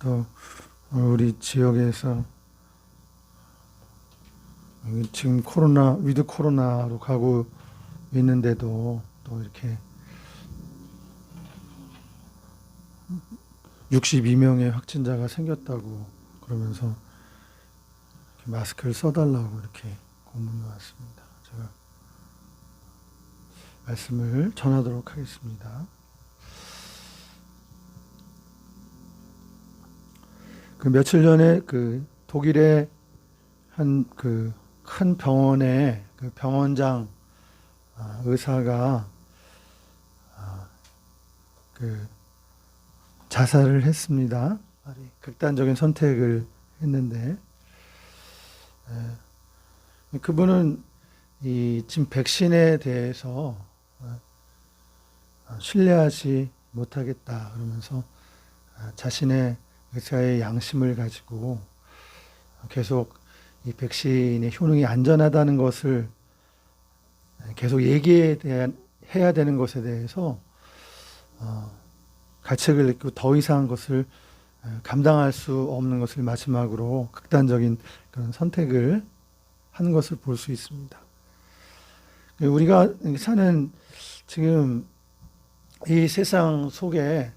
또 우리 지역에서 지금 위드 코로나로 가고 있는데도 또 이렇게 62명의 확진자가 생겼다고 그러면서 이렇게 마스크를 써달라고 이렇게 공문이 왔습니다. 제가 말씀을 전하도록 하겠습니다. 그 며칠 전에 그 독일의 한 그 큰 병원의 그 병원장 의사가 그 자살을 했습니다. 극단적인 선택을 했는데 그분은 이 지금 백신에 대해서 신뢰하지 못하겠다 그러면서 자신의 의사의 양심을 가지고 계속 이 백신의 효능이 안전하다는 것을 계속 해야 되는 것에 대해서 가책을 느끼고 더 이상 것을 감당할 수 없는 것을 마지막으로 극단적인 그런 선택을 한 것을 볼 수 있습니다. 우리가 사는 지금 이 세상 속에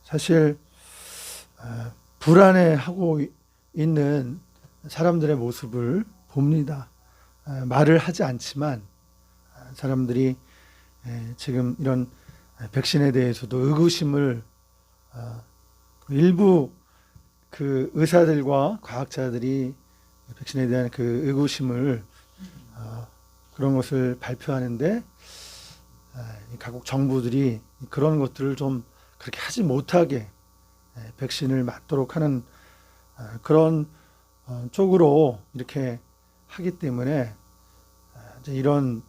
사실 불안해하고 있는 사람들의 모습을 봅니다. 말을 하지 않지만 사람들이 지금 이런 백신에 대해서도 의구심을 일부 그 의사들과 과학자들이 백신에 대한 그 의구심을 그런 것을 발표하는데 각국 정부들이 그런 것들을 좀 그렇게 하지 못하게 백신을 맞도록 하는 그런 쪽으로 이렇게 하기 때문에 이제 이런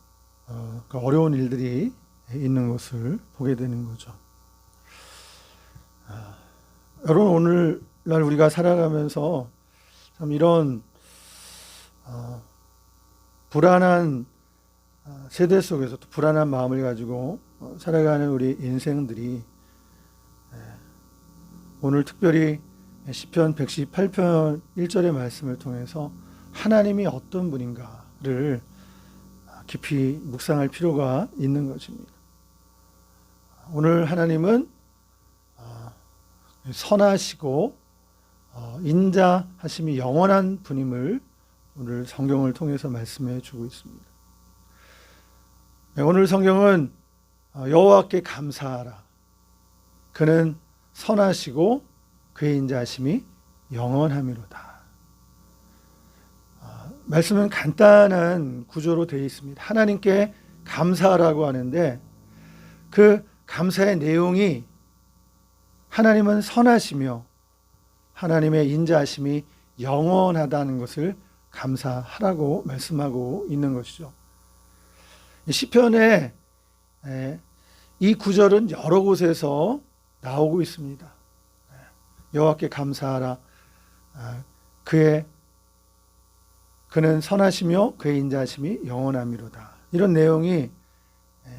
어려운 일들이 있는 것을 보게 되는 거죠. 여러분 오늘날 우리가 살아가면서 참 이런 불안한 세대 속에서 또 불안한 마음을 가지고 살아가는 우리 인생들이 오늘 특별히 시편 118편 1절의 말씀을 통해서 하나님이 어떤 분인가를 깊이 묵상할 필요가 있는 것입니다. 오늘 하나님은 선하시고 인자하심이 영원한 분임을 오늘 성경을 통해서 말씀해 주고 있습니다. 오늘 성경은 여호와께 감사하라. 그는 선하시고 그의 인자하심이 영원함이로다. 말씀은 간단한 구조로 되어 있습니다. 하나님께 감사하라고 하는데 그 감사의 내용이 하나님은 선하시며 하나님의 인자하심이 영원하다는 것을 감사하라고 말씀하고 있는 것이죠. 시편에 이 구절은 여러 곳에서 나오고 있습니다. 여호와께 감사하라. 그는 선하시며 그의 인자하심이 영원함이로다. 이런 내용이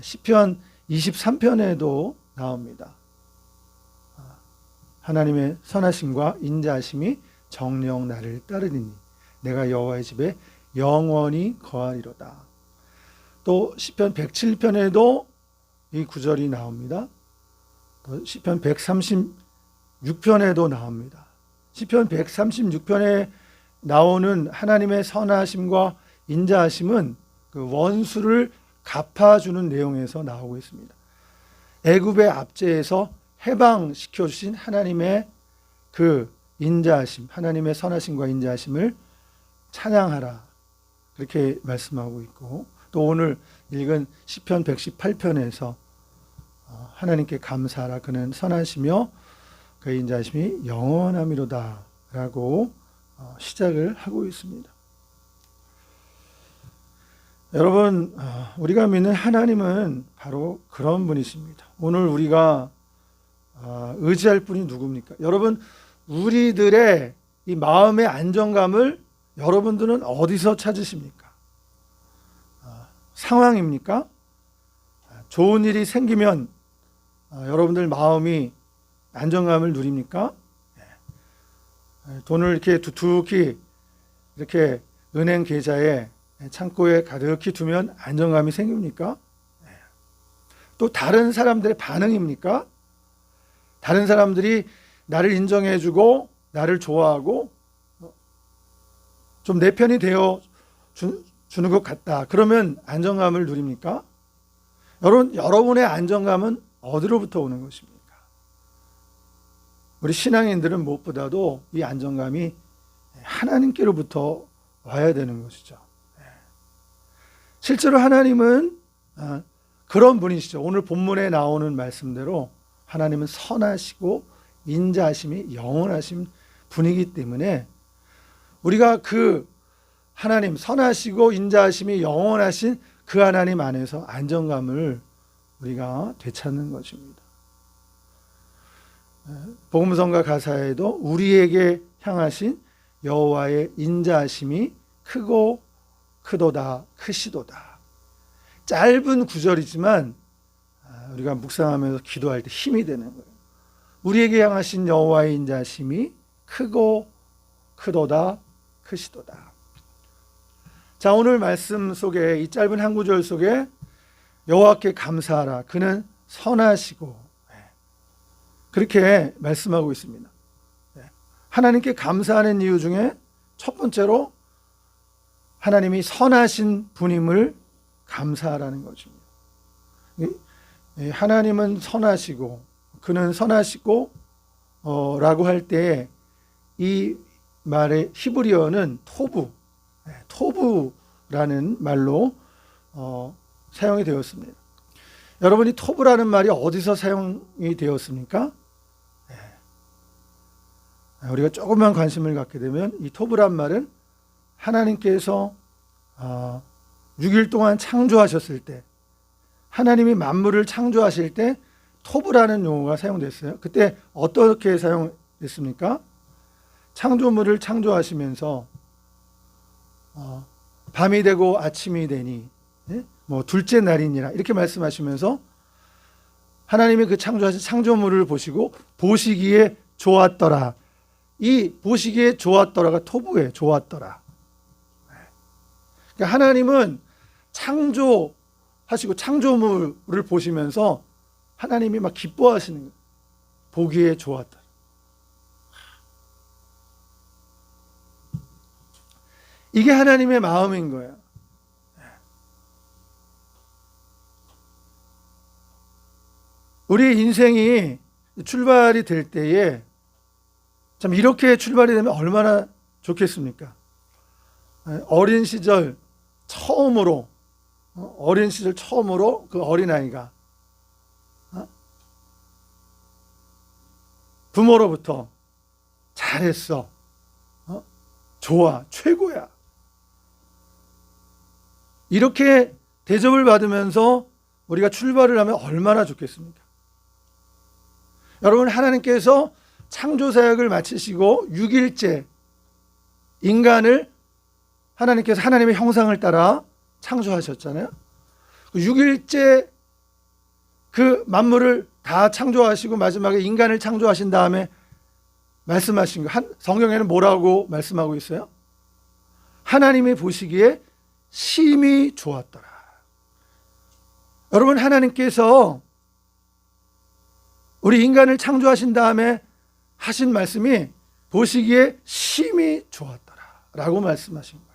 시편 23편에도 나옵니다. 하나님의 선하심과 인자하심이 정녕 나를 따르리니 내가 여호와의 집에 영원히 거하리로다. 또 시편 107편에도 이 구절이 나옵니다. 또 시편 136편에도 나옵니다. 시편 136편에 나오는 하나님의 선하심과 인자하심은 그 원수를 갚아주는 내용에서 나오고 있습니다. 애굽의 압제에서 해방시켜 주신 하나님의 그 인자하심, 하나님의 선하심과 인자하심을 찬양하라. 그렇게 말씀하고 있고 또 오늘 읽은 시편 118편에서 하나님께 감사하라. 그는 선하시며 그의 인자하심이 영원함이로다 라고 시작을 하고 있습니다. 여러분, 우리가 믿는 하나님은 바로 그런 분이십니다. 오늘 우리가 의지할 분이 누굽니까? 여러분, 우리들의 이 마음의 안정감을 여러분들은 어디서 찾으십니까? 상황입니까? 좋은 일이 생기면 여러분들 마음이 안정감을 누립니까? 돈을 이렇게 두둑히 이렇게 은행 계좌에 창고에 가득히 두면 안정감이 생깁니까? 또 다른 사람들의 반응입니까? 다른 사람들이 나를 인정해주고 나를 좋아하고 좀 내 편이 되어 주는 것 같다. 그러면 안정감을 누립니까? 여러분의 안정감은 어디로부터 오는 것입니까? 우리 신앙인들은 무엇보다도 이 안정감이 하나님께로부터 와야 되는 것이죠. 실제로 하나님은 그런 분이시죠. 오늘 본문에 나오는 말씀대로 하나님은 선하시고 인자하심이 영원하신 분이기 때문에 우리가 그 하나님, 선하시고 인자하심이 영원하신 그 하나님 안에서 안정감을 우리가 되찾는 것입니다. 복음성가 가사에도 우리에게 향하신 여호와의 인자하심이 크고 크도다 크시도다. 짧은 구절이지만 우리가 묵상하면서 기도할 때 힘이 되는 거예요. 우리에게 향하신 여호와의 인자하심이 크고 크도다 크시도다. 자, 오늘 말씀 속에 이 짧은 한 구절 속에 여호와께 감사하라 그는 선하시고 그렇게 말씀하고 있습니다. 하나님께 감사하는 이유 중에 첫 번째로 하나님이 선하신 분임을 감사하라는 것입니다. 하나님은 선하시고 그는 선하시고 라고 할 때 이 말의 히브리어는 토브라는 말로 사용이 되었습니다. 여러분이 토브라는 말이 어디서 사용이 되었습니까? 우리가 조금만 관심을 갖게 되면 이 토브란 말은 하나님께서 6일 동안 창조하셨을 때 하나님이 만물을 창조하실 때 토브라는 용어가 사용됐어요. 그때 어떻게 사용됐습니까? 창조물을 창조하시면서 밤이 되고 아침이 되니 뭐 둘째 날이니라 이렇게 말씀하시면서 하나님이 그 창조하신 창조물을 보시고 보시기에 좋았더라. 이 보시기에 좋았더라가 토브에 좋았더라. 그러니까 하나님은 창조하시고 창조물을 보시면서 하나님이 막 기뻐하시는 거예요. 보기에 좋았더라. 이게 하나님의 마음인 거예요. 우리의 인생이 출발이 될 때에 참 이렇게 출발이 되면 얼마나 좋겠습니까? 어린 시절 처음으로 그 어린아이가 부모로부터 잘했어, 좋아, 최고야 이렇게 대접을 받으면서 우리가 출발을 하면 얼마나 좋겠습니까? 여러분, 하나님께서 창조사역을 마치시고 6일째 인간을 하나님께서 하나님의 형상을 따라 창조하셨잖아요. 6일째 그 만물을 다 창조하시고 마지막에 인간을 창조하신 다음에 말씀하신 거, 성경에는 뭐라고 말씀하고 있어요? 하나님이 보시기에 심히 좋았더라. 여러분, 하나님께서 우리 인간을 창조하신 다음에 하신 말씀이 보시기에 심히 좋았더라 라고 말씀하신 거예요.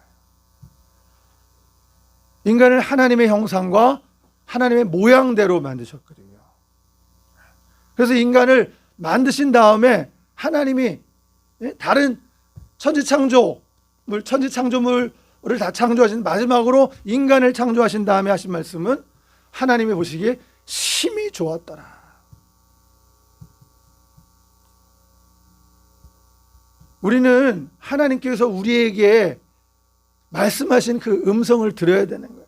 인간을 하나님의 형상과 하나님의 모양대로 만드셨거든요. 그래서 인간을 만드신 다음에 하나님이 다른 천지창조물을 다 창조하신 마지막으로 인간을 창조하신 다음에 하신 말씀은 하나님이 보시기에 심히 좋았더라. 우리는 하나님께서 우리에게 말씀하신 그 음성을 들어야 되는 거예요.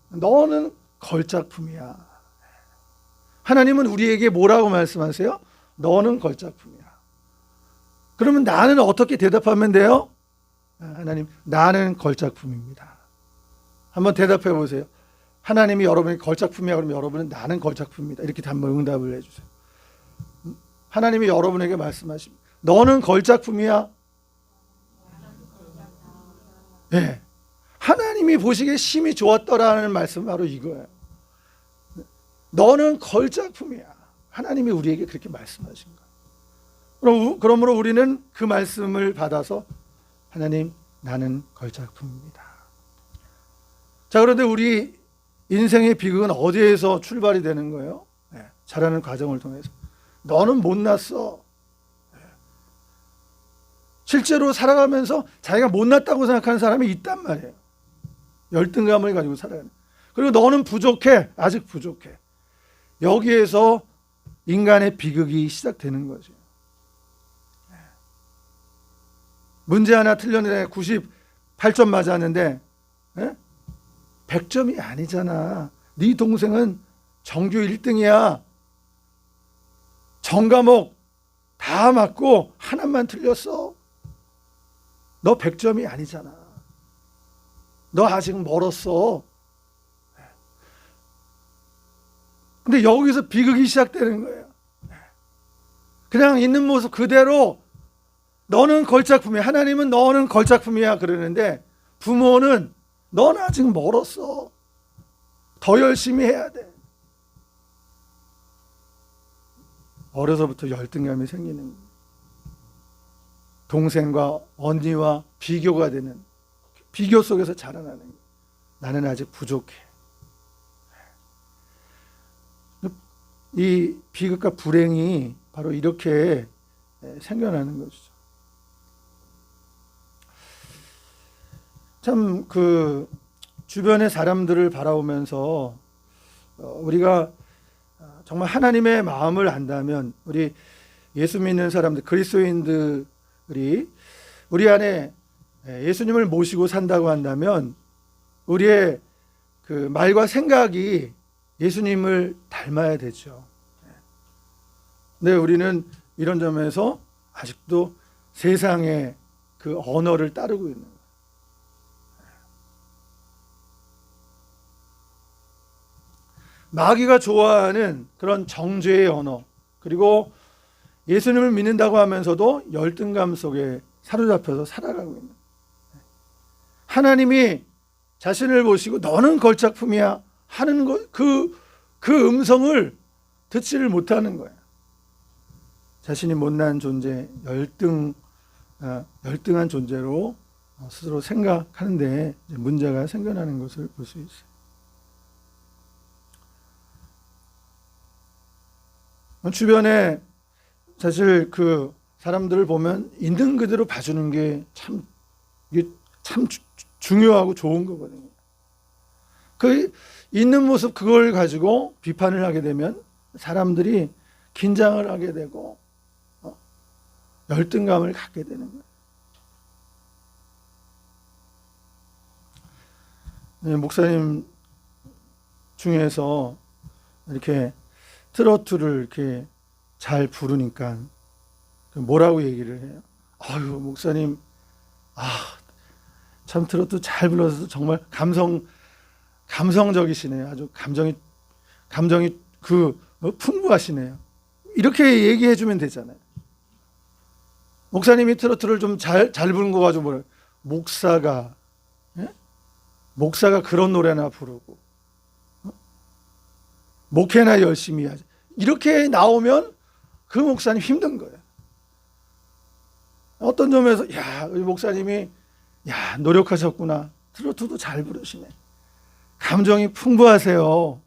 너는 걸작품이야. 하나님은 우리에게 뭐라고 말씀하세요? 너는 걸작품이야. 그러면 나는 어떻게 대답하면 돼요? 하나님, 나는 걸작품입니다. 한번 대답해 보세요. 하나님이 여러분이 걸작품이야 그러면 여러분은 나는 걸작품입니다. 이렇게 한번 응답을 해주세요. 하나님이 여러분에게 말씀하십니다. 너는 걸작품이야. 예. 하나님이 보시기에 심히 좋았더라는 말씀은 바로 이거예요. 너는 걸작품이야. 하나님이 우리에게 그렇게 말씀하신 거예요. 그러므로 우리는 그 말씀을 받아서 하나님, 나는 걸작품입니다. 자, 그런데 우리 인생의 비극은 어디에서 출발이 되는 거예요? 자라는 과정을 통해서. 너는 못났어. 실제로 살아가면서 자기가 못났다고 생각하는 사람이 있단 말이에요. 열등감을 가지고 살아가는. 그리고 너는 부족해. 아직 부족해. 여기에서 인간의 비극이 시작되는 거죠. 문제 하나 틀렸는데 98점 맞았는데 100점이 아니잖아. 네 동생은 정규 1등이야. 전과목 다 맞고 하나만 틀렸어. 너 100점이 아니잖아. 너 아직 멀었어. 근데 여기서 비극이 시작되는 거예요. 그냥 있는 모습 그대로 너는 걸작품이야. 하나님은 너는 걸작품이야 그러는데 부모는 넌 아직 멀었어. 더 열심히 해야 돼. 어려서부터 열등감이 생기는 거예요. 동생과 언니와 비교가 되는, 비교 속에서 자라나는 거예요. 나는 아직 부족해. 이 비극과 불행이 바로 이렇게 생겨나는 것이죠. 참 그 주변의 사람들을 바라보면서 우리가 정말 하나님의 마음을 안다면, 우리 예수 믿는 사람들, 그리스도인들이 우리 안에 예수님을 모시고 산다고 한다면 우리의 그 말과 생각이 예수님을 닮아야 되죠. 근데 우리는 이런 점에서 아직도 세상의 그 언어를 따르고 있는 거예요. 마귀가 좋아하는 그런 정죄의 언어, 그리고 예수님을 믿는다고 하면서도 열등감 속에 사로잡혀서 살아가고 있는, 하나님이 자신을 보시고 너는 걸작품이야 하는 것, 그 음성을 듣지를 못하는 거예요. 자신이 못난 존재, 열등한 존재로 스스로 생각하는데 문제가 생겨나는 것을 볼 수 있어요. 주변에 사실 그 사람들을 보면 있는 그대로 봐주는 게 이게 참 중요하고 좋은 거거든요. 그 있는 모습, 그걸 가지고 비판을 하게 되면 사람들이 긴장을 하게 되고 열등감을 갖게 되는 거예요. 목사님 중에서 이렇게 트로트를 이렇게 잘 부르니까 뭐라고 얘기를 해요? 아유, 목사님, 참 트로트 잘 불러서 정말 감성적이시네요. 아주 감정이 풍부하시네요. 이렇게 얘기해 주면 되잖아요. 목사님이 트로트를 좀 잘 부른 거 가지고 뭐래? 목사가 그런 노래나 부르고 목회나 열심히 하지. 이렇게 나오면 그 목사님 힘든 거예요. 어떤 점에서 우리 목사님이 노력하셨구나. 트로트도 잘 부르시네. 감정이 풍부하세요.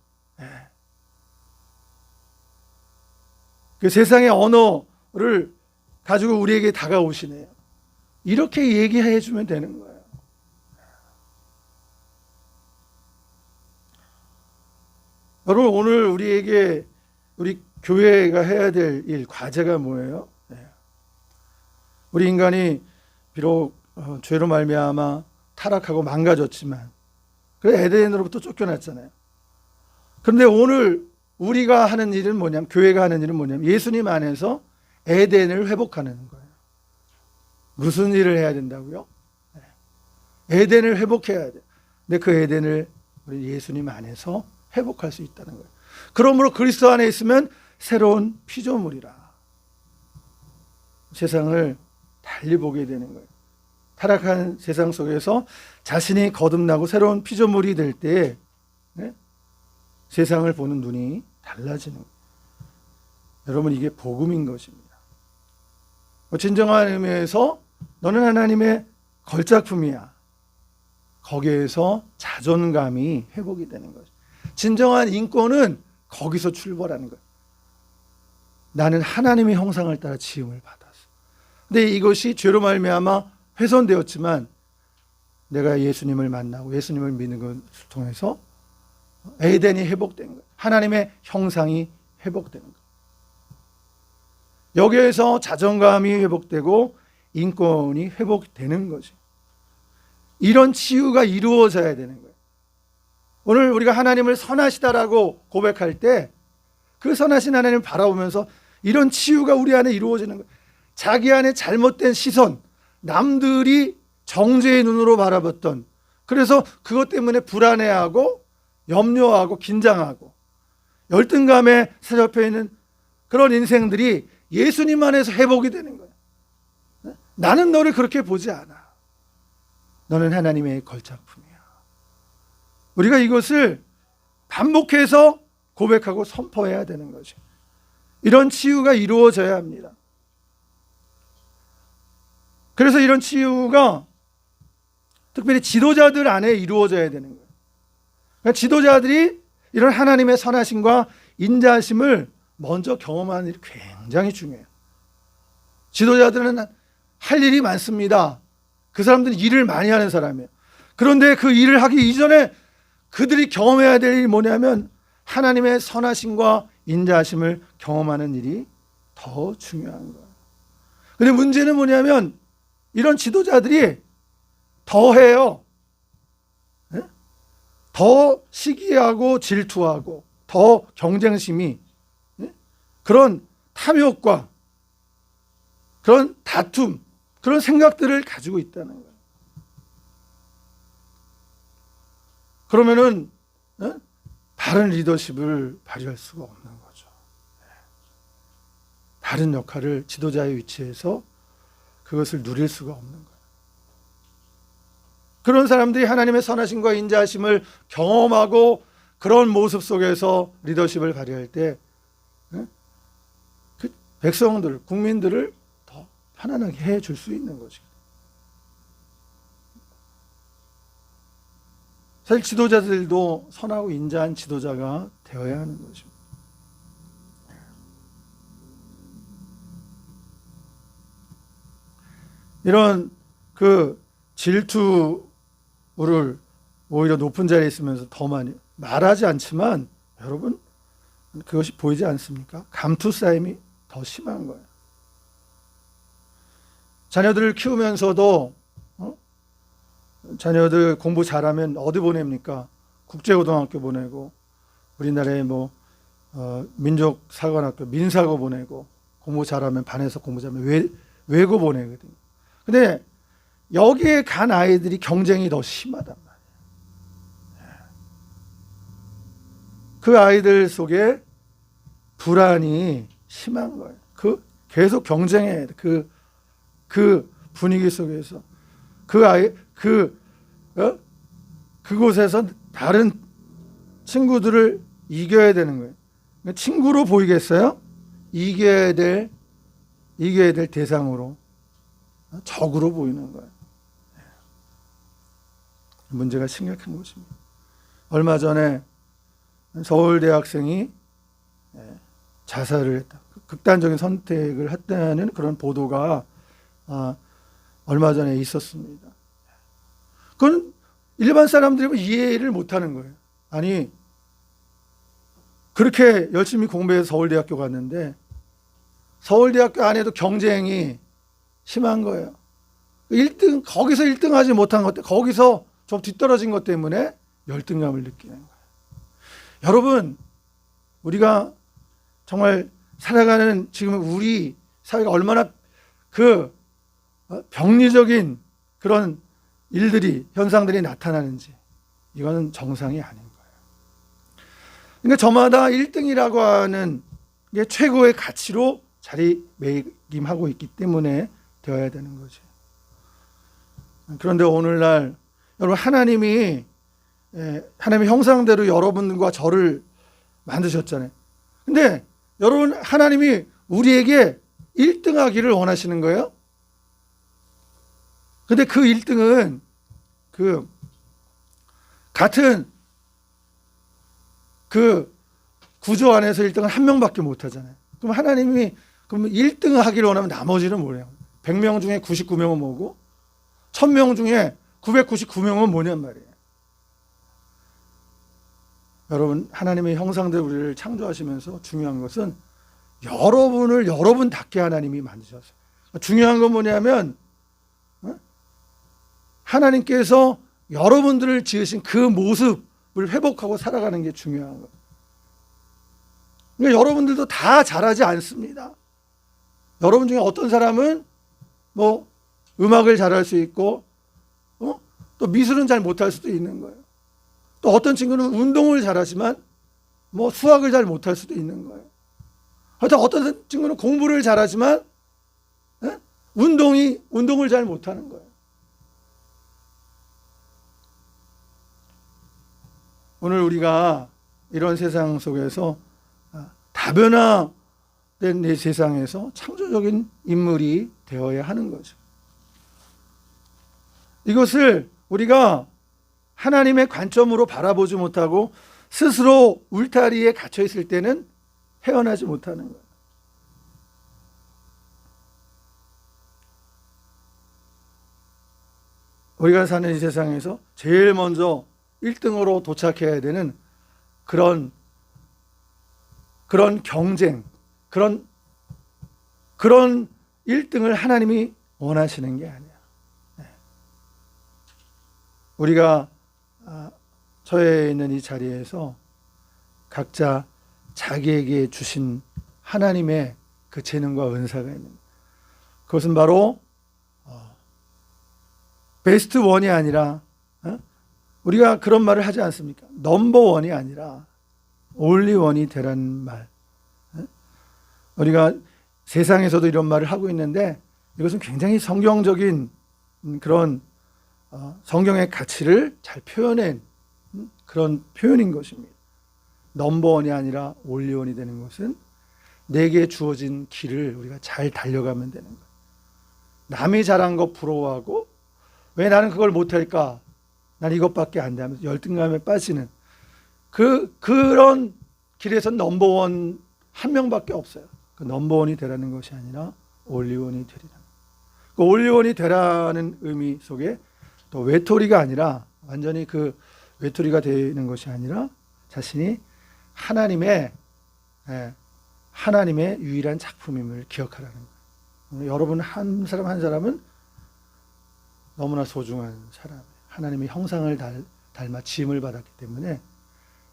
그 세상의 언어를 가지고 우리에게 다가오시네요. 이렇게 얘기해 주면 되는 거예요. 여러분, 오늘 우리 교회가 해야 될 일, 과제가 뭐예요? 우리 인간이 비록 죄로 말미암아 타락하고 망가졌지만 그 에덴으로부터 쫓겨났잖아요. 그런데 오늘 우리가 하는 일은 뭐냐면, 교회가 하는 일은 뭐냐면 예수님 안에서 에덴을 회복하는 거예요. 무슨 일을 해야 된다고요? 에덴을 회복해야 돼요. 근데 그 에덴을 우리 예수님 안에서 회복할 수 있다는 거예요. 그러므로 그리스도 안에 있으면 새로운 피조물이라 세상을 달리 보게 되는 거예요. 타락한 세상 속에서 자신이 거듭나고 새로운 피조물이 될 때 세상을 보는 눈이 달라지는 거예요. 여러분, 이게 복음인 것입니다. 진정한 의미에서 너는 하나님의 걸작품이야. 거기에서 자존감이 회복이 되는 거죠. 진정한 인권은 거기서 출발하는 거예요. 나는 하나님의 형상을 따라 지음을 받았어. 근데 이것이 죄로 말미암아 훼손되었지만 내가 예수님을 만나고 예수님을 믿는 것을 통해서 에덴이 회복된 거예요. 하나님의 형상이 회복된 거예요. 여기에서 자존감이 회복되고 인권이 회복되는 거죠. 이런 치유가 이루어져야 되는 거예요. 오늘 우리가 하나님을 선하시다라고 고백할 때 그 선하신 하나님을 바라보면서 이런 치유가 우리 안에 이루어지는 거예요. 자기 안에 잘못된 시선, 남들이 정죄의 눈으로 바라봤던, 그래서 그것 때문에 불안해하고 염려하고 긴장하고 열등감에 사로잡혀 있는 그런 인생들이 예수님 안에서 회복이 되는 거예요. 나는 너를 그렇게 보지 않아. 너는 하나님의 걸작품이야. 우리가 이것을 반복해서 고백하고 선포해야 되는 거죠. 이런 치유가 이루어져야 합니다. 그래서 이런 치유가 특별히 지도자들 안에 이루어져야 되는 거예요. 그러니까 지도자들이 이런 하나님의 선하심과 인자하심을 먼저 경험하는 일이 굉장히 중요해요. 지도자들은 할 일이 많습니다. 그 사람들은 일을 많이 하는 사람이에요. 그런데 그 일을 하기 이전에 그들이 경험해야 될 일이 뭐냐면 하나님의 선하심과 인자하심을 경험하는 일이 더 중요한 거예요. 그런데 문제는 뭐냐면 이런 지도자들이 더 해요. 더 시기하고 질투하고 더 경쟁심이, 그런 탐욕과 그런 다툼, 그런 생각들을 가지고 있다는 거예요. 그러면은 바른 리더십을 발휘할 수가 없는 거죠. 바른 역할을 지도자의 위치에서 그것을 누릴 수가 없는 거예요. 그런 사람들이 하나님의 선하심과 인자하심을 경험하고 그런 모습 속에서 리더십을 발휘할 때 그 백성들, 국민들을 더 편안하게 해줄 수 있는 거죠. 사실 지도자들도 선하고 인자한 지도자가 되어야 하는 것입니다. 이런 그 질투를 오히려 높은 자리에 있으면서 더 많이 말하지 않지만 여러분 그것이 보이지 않습니까? 감투 쌓임이 더 심한 거예요. 자녀들을 키우면서도 자녀들 공부 잘하면 어디 보냅니까? 국제고등학교 보내고 우리나라의 민족사관학교 민사고 보내고 공부 잘하면 반에서 공부 잘하면 외고 보내거든요. 근데 여기에 간 아이들이 경쟁이 더 심하단 말이에요. 그 아이들 속에 불안이 심한 거예요. 계속 경쟁해야 돼. 그 분위기 속에서 그곳에서 다른 친구들을 이겨야 되는 거예요. 친구로 보이겠어요? 이겨야 될 대상으로 적으로 보이는 거예요. 문제가 심각한 것입니다. 얼마 전에 서울대 학생이 자살을 했다. 극단적인 선택을 했다는 그런 보도가 얼마 전에 있었습니다. 그건 일반 사람들이 이해를 못하는 거예요. 아니 그렇게 열심히 공부해서 서울대학교 갔는데 서울대학교 안에도 경쟁이 심한 거예요. 1등, 거기서 1등 하지 못한 것, 거기서 좀 뒤떨어진 것 때문에 열등감을 느끼는 거예요. 여러분, 우리가 정말 살아가는 지금 우리 사회가 얼마나 병리적인 그런 일들이, 현상들이 나타나는지, 이거는 정상이 아닌 거예요. 그러니까 저마다 1등이라고 하는 게 최고의 가치로 자리매김하고 있기 때문에 되어야 되는 거죠. 그런데 오늘날 여러분 하나님의 형상대로 여러분과 저를 만드셨잖아요. 근데 여러분 하나님이 우리에게 1등하기를 원하시는 거예요. 근데 그 1등은 그 같은 그 구조 안에서 1등은 한 명밖에 못 하잖아요. 그럼 하나님이 그럼 1등을 하기를 원하면 나머지는 뭐예요? 100명 중에 99명은 뭐고 1000명 중에 999명은 뭐냔 말이에요. 여러분 하나님의 형상대로 우리를 창조하시면서 중요한 것은 여러분을 여러분답게 하나님이 만드셨어요. 중요한 건 뭐냐면 하나님께서 여러분들을 지으신 그 모습을 회복하고 살아가는 게 중요한 거예요. 그러니까 여러분들도 다 잘하지 않습니다. 여러분 중에 어떤 사람은 뭐 음악을 잘할 수 있고 또 미술은 잘 못할 수도 있는 거예요. 또 어떤 친구는 운동을 잘하지만 뭐 수학을 잘 못할 수도 있는 거예요. 하여튼 어떤 친구는 공부를 잘하지만 운동을 잘 못하는 거예요. 오늘 우리가 이런 세상 속에서 다변화된 이 세상에서 창조적인 인물이 되어야 하는 거죠. 이것을 우리가 하나님의 관점으로 바라보지 못하고 스스로 울타리에 갇혀 있을 때는 헤어나지 못하는 거예요. 우리가 사는 이 세상에서 제일 먼저 1등으로 도착해야 되는 그런 경쟁, 그런 1등을 하나님이 원하시는 게 아니야. 우리가 처해 있는 이 자리에서 각자 자기에게 주신 하나님의 그 재능과 은사가 있는 거예요. 그것은 바로 베스트 원이 아니라 우리가 그런 말을 하지 않습니까? 넘버 원이 아니라 올리 원이 되라는 말. 우리가 세상에서도 이런 말을 하고 있는데 이것은 굉장히 성경적인 그런 성경의 가치를 잘 표현한 그런 표현인 것입니다. 넘버 원이 아니라 올리 원이 되는 것은 내게 주어진 길을 우리가 잘 달려가면 되는 거예요. 남이 잘한 거 부러워하고 왜 나는 그걸 못할까? 난 이것밖에 안 돼 하면서 열등감에 빠지는 그런 길에서 넘버원 한 명밖에 없어요. 그 넘버원이 되라는 것이 아니라 올리원이 되리라. 그 올리원이 되라는 의미 속에 또 외톨이가 아니라 완전히 그 외톨이가 되는 것이 아니라 자신이 하나님의 유일한 작품임을 기억하라는 거예요. 여러분 한 사람 한 사람은 너무나 소중한 사람, 하나님의 형상을 닮아 지음을 받았기 때문에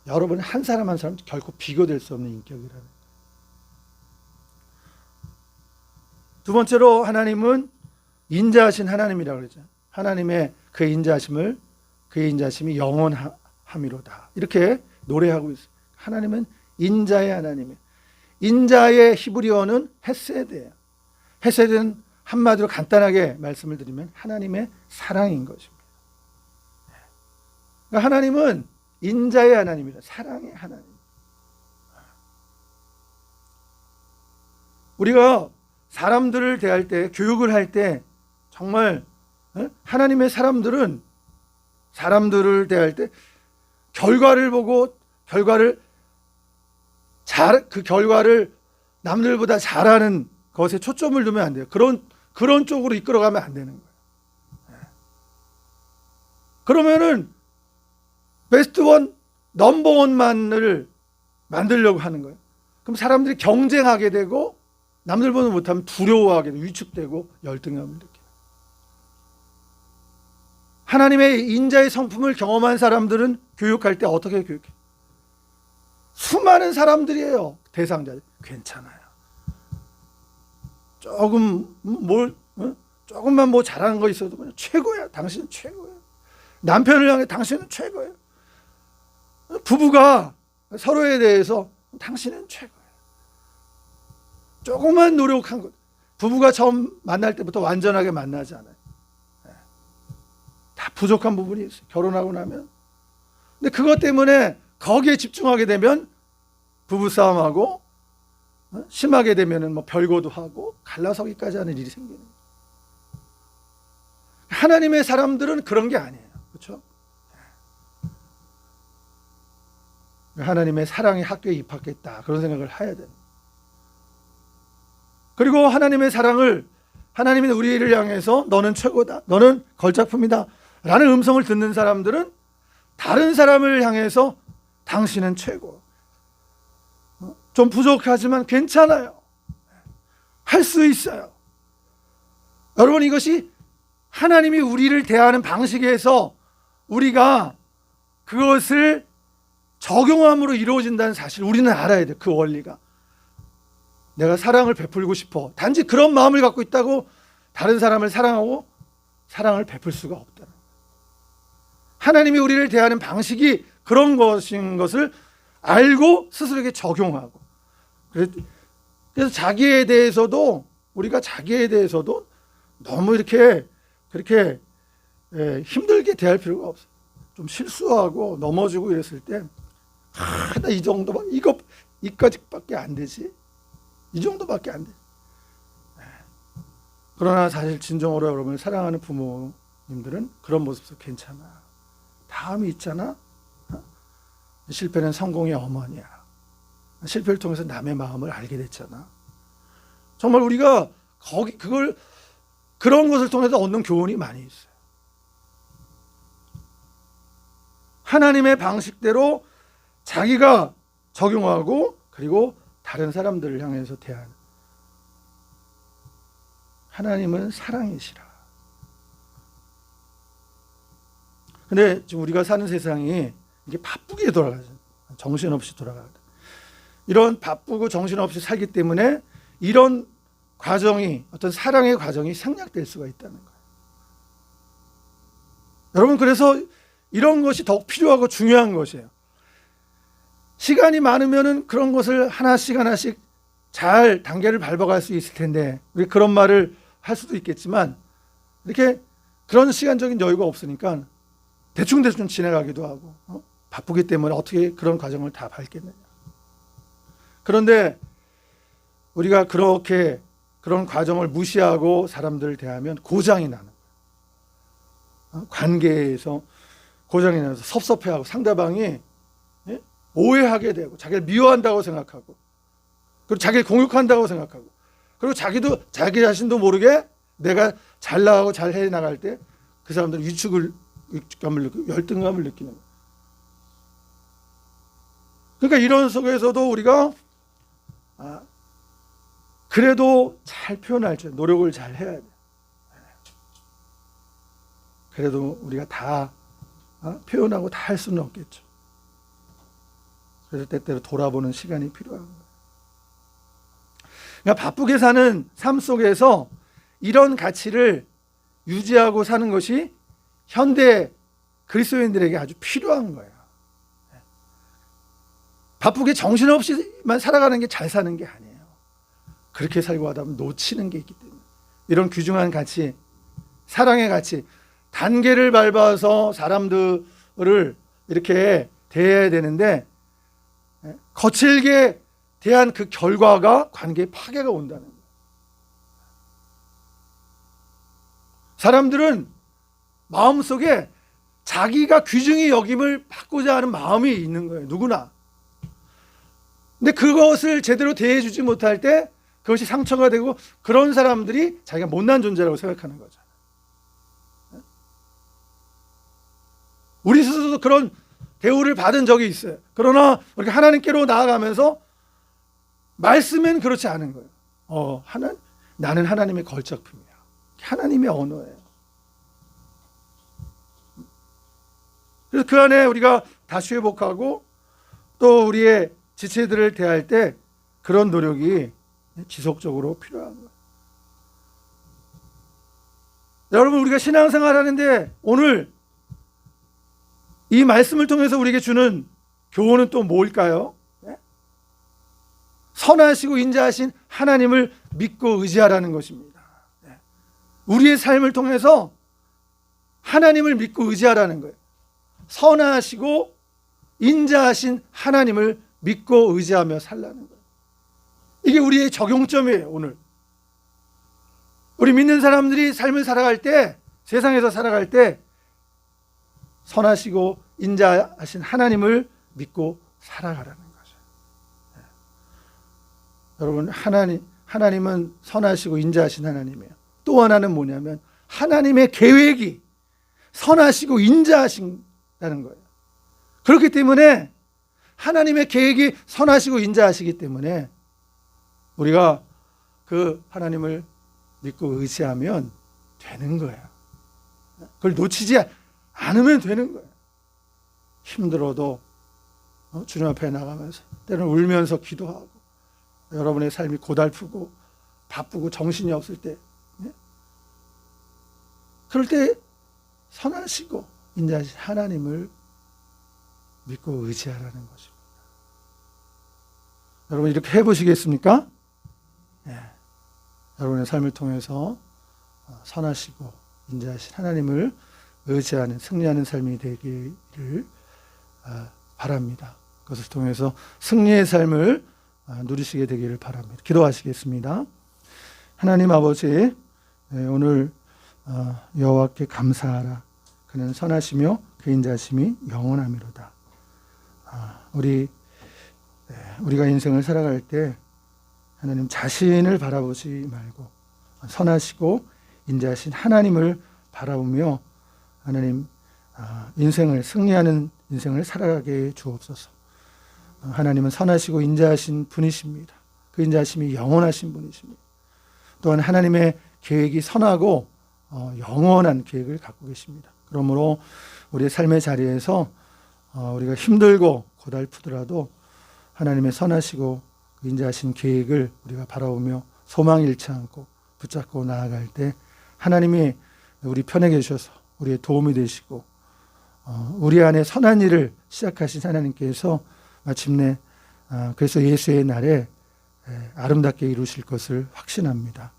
여러분 한 사람 한 사람 결코 비교될 수 없는 인격이라는 거예요. 두 번째로 하나님은 인자하신 하나님이라고 그러죠. 하나님의 그 인자하심이 영원함이로다. 이렇게 노래하고 있어요. 하나님은 인자의 하나님이에요. 인자의 히브리어는 헤세드예요. 헤세드는 한마디로 간단하게 말씀을 드리면 하나님의 사랑인 것입니다. 그러니까 하나님은 인자의 하나님이다. 사랑의 하나님. 우리가 사람들을 대할 때, 교육을 할 때 정말 하나님의 사람들을 대할 때 결과를 보고 그 결과를 남들보다 잘하는 것에 초점을 두면 안 돼요. 그런 쪽으로 이끌어가면 안 되는 거예요. 그러면은 베스트 원, 넘버 원만을 만들려고 하는 거예요. 그럼 사람들이 경쟁하게 되고 남들보다 못하면 두려워하게 되고 위축되고 열등감을 느껴요. 하나님의 인자의 성품을 경험한 사람들은 교육할 때 어떻게 교육해? 수많은 사람들이에요. 대상자들. 괜찮아요. 조금만 뭐 잘하는 거 있어도 그냥 최고야. 당신은 최고야. 남편을 향해 당신은 최고야. 부부가 서로에 대해서 당신은 최고야. 조금만 노력한 것. 부부가 처음 만날 때부터 완전하게 만나지 않아요. 부족한 부분이 있어요. 결혼하고 나면. 근데 그것 때문에 거기에 집중하게 되면 부부싸움하고 심하게 되면은 뭐 별거도 하고 갈라서기까지 하는 일이 생기는 거예요. 하나님의 사람들은 그런 게 아니에요. 그렇죠? 하나님의 사랑의 학교에 입학했다. 그런 생각을 해야 돼요. 그리고 하나님의 사랑을 하나님이 우리를 향해서 너는 최고다. 너는 걸작품이다. 라는 음성을 듣는 사람들은 다른 사람을 향해서 당신은 최고. 좀 부족하지만 괜찮아요. 할 수 있어요. 여러분, 이것이 하나님이 우리를 대하는 방식에서 우리가 그것을 적용함으로 이루어진다는 사실 우리는 알아야 돼. 그 원리가. 내가 사랑을 베풀고 싶어. 단지 그런 마음을 갖고 있다고 다른 사람을 사랑하고 사랑을 베풀 수가 없다는 거예요. 하나님이 우리를 대하는 방식이 그런 것인 것을 알고 스스로에게 적용하고, 그래서 자기에 대해서도 우리가 자기에 대해서도 너무 이렇게 그렇게 힘들게 대할 필요가 없어요. 좀 실수하고 넘어지고 이랬을 때 나 이 정도만 이까지밖에 안 되지. 이 정도밖에 안 돼. 그러나 사실 진정으로 여러분을 사랑하는 부모님들은 그런 모습도 괜찮아. 다음이 있잖아. 실패는 성공의 어머니야. 실패를 통해서 남의 마음을 알게 됐잖아. 정말 우리가 그런 것을 통해서 얻는 교훈이 많이 있어요. 하나님의 방식대로 자기가 적용하고 그리고 다른 사람들을 향해서 대하는. 하나님은 사랑이시라. 근데 지금 우리가 사는 세상이 이게 바쁘게 돌아가죠. 정신없이 돌아가요. 이런 바쁘고 정신없이 살기 때문에 이런 과정이, 어떤 사랑의 과정이 생략될 수가 있다는 거예요. 여러분, 그래서 이런 것이 더욱 필요하고 중요한 것이에요. 시간이 많으면은 그런 것을 하나씩 잘 단계를 밟아갈 수 있을 텐데, 우리 그런 말을 할 수도 있겠지만 이렇게 그런 시간적인 여유가 없으니까 대충 지나가기도 하고, 바쁘기 때문에 어떻게 그런 과정을 다 밟겠느냐. 그런데 우리가 그렇게 그런 과정을 무시하고 사람들을 대하면 고장이 나는 거예요. 관계에서 고장이 나서 섭섭해하고 상대방이 오해하게 되고 자기를 미워한다고 생각하고, 그리고 자기를 공격한다고 생각하고, 그리고 자기 자신도 모르게 내가 잘 나가고 잘 해 나갈 때 그 사람들은 위축감을 느끼고 열등감을 느끼는 거예요. 그러니까 이런 속에서도 우리가 그래도 잘 표현할 줄 노력을 잘 해야 돼요. 그래도 우리가 다 표현하고 다 할 수는 없겠죠. 그래서 때때로 돌아보는 시간이 필요한 거예요. 그러니까 바쁘게 사는 삶 속에서 이런 가치를 유지하고 사는 것이 현대 그리스도인들에게 아주 필요한 거예요. 바쁘게 정신없이만 살아가는 게 잘 사는 게 아니에요. 그렇게 살고 하다 보면 놓치는 게 있기 때문에 이런 귀중한 가치, 사랑의 가치, 단계를 밟아서 사람들을 이렇게 대해야 되는데 거칠게 대한 그 결과가 관계에 파괴가 온다는 거예요. 사람들은 마음속에 자기가 귀중히 여김을 받고자 하는 마음이 있는 거예요. 누구나. 근데 그것을 제대로 대해주지 못할 때 그것이 상처가 되고, 그런 사람들이 자기가 못난 존재라고 생각하는 거죠. 우리 스스로도 그런 대우를 받은 적이 있어요. 그러나 우리가 하나님께로 나아가면서 말씀엔 그렇지 않은 거예요. 나는 하나님의 걸작품이야. 하나님의 언어예요. 그래서 그 안에 우리가 다시 회복하고 또 우리의 지체들을 대할 때 그런 노력이 지속적으로 필요한 거예요. 여러분, 우리가 신앙생활 하는데 오늘 이 말씀을 통해서 우리에게 주는 교훈은 또 뭘까요? 선하시고 인자하신 하나님을 믿고 의지하라는 것입니다. 우리의 삶을 통해서 하나님을 믿고 의지하라는 거예요. 선하시고 인자하신 하나님을 믿고 의지하며 살라는 거예요. 이게 우리의 적용점이에요. 오늘 우리 믿는 사람들이 삶을 살아갈 때, 세상에서 살아갈 때 선하시고 인자하신 하나님을 믿고 살아가라는 거죠. 여러분, 하나님은 선하시고 인자하신 하나님이에요. 또 하나는 뭐냐면 하나님의 계획이 선하시고 인자하신다는 거예요. 그렇기 때문에 하나님의 계획이 선하시고 인자하시기 때문에 우리가 그 하나님을 믿고 의지하면 되는 거예요. 그걸 놓치지 않으면 되는 거예요. 힘들어도 주님 앞에 나가면서 때로는 울면서 기도하고, 여러분의 삶이 고달프고 바쁘고 정신이 없을 때, 그럴 때 선하시고 인자하신 하나님을 믿고 의지하라는 것입니다. 여러분, 이렇게 해보시겠습니까? 여러분의 삶을 통해서 선하시고 인자하신 하나님을 의지하는, 승리하는 삶이 되기를 바랍니다. 그것을 통해서 승리의 삶을 누리시게 되기를 바랍니다. 기도하시겠습니다. 하나님 아버지, 오늘 여호와께 감사하라. 그는 선하시며 그 인자심이 영원하미로다. 우리가 인생을 살아갈 때 하나님 자신을 바라보지 말고 선하시고 인자하신 하나님을 바라보며 하나님 인생을, 승리하는 인생을 살아가게 주옵소서. 하나님은 선하시고 인자하신 분이십니다. 그 인자하심이 영원하신 분이십니다. 또한 하나님의 계획이 선하고 영원한 계획을 갖고 계십니다. 그러므로 우리의 삶의 자리에서 우리가 힘들고 고달프더라도 하나님의 선하시고 인자하신 계획을 우리가 바라보며 소망 잃지 않고 붙잡고 나아갈 때 하나님이 우리 편에 계셔서 우리의 도움이 되시고 우리 안에 선한 일을 시작하신 하나님께서 마침내 그래서 예수의 날에 아름답게 이루실 것을 확신합니다.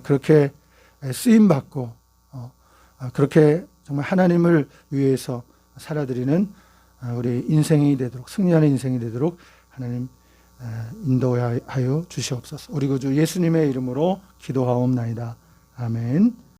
그렇게 쓰임받고 그렇게 정말 하나님을 위해서 살아드리는 우리 인생이 되도록, 승리하는 인생이 되도록 하나님 인도하여 주시옵소서. 우리 구주 예수님의 이름으로 기도하옵나이다. 아멘.